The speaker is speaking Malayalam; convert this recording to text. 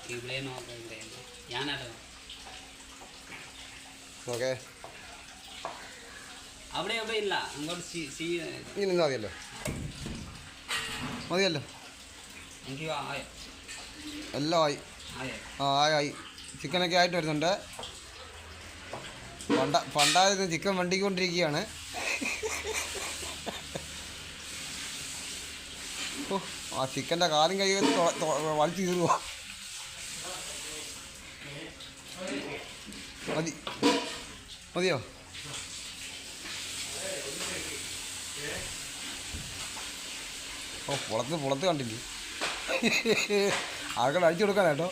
ഇവിടെ നോക്കണ്ടേ ഞാനല്ലോ ഓക്കെ അവിടെ അവിടെ ഇല്ല അങ്ങോട്ട് ഇനി നിന്നാൽ മതിയല്ലോ മതിയല്ലോ എനിക്ക് ആയോ എല്ലാം ആയി ആയോ ആയി ചിക്കനൊക്കെ ആയിട്ട് വരുന്നുണ്ട് പണ്ടായിരുന്നു ചിക്കൻ വണ്ടിക്കൊണ്ടിരിക്കുകയാണ് ഓ ആ ചിക്കൻ്റെ കാലും കൈ വലിച്ചു കീറുക മതി മതിയോ ഓ പുളത്ത് കണ്ടില്ലേ ആൾക്കാർ അടിച്ചു കൊടുക്കാനാട്ടോ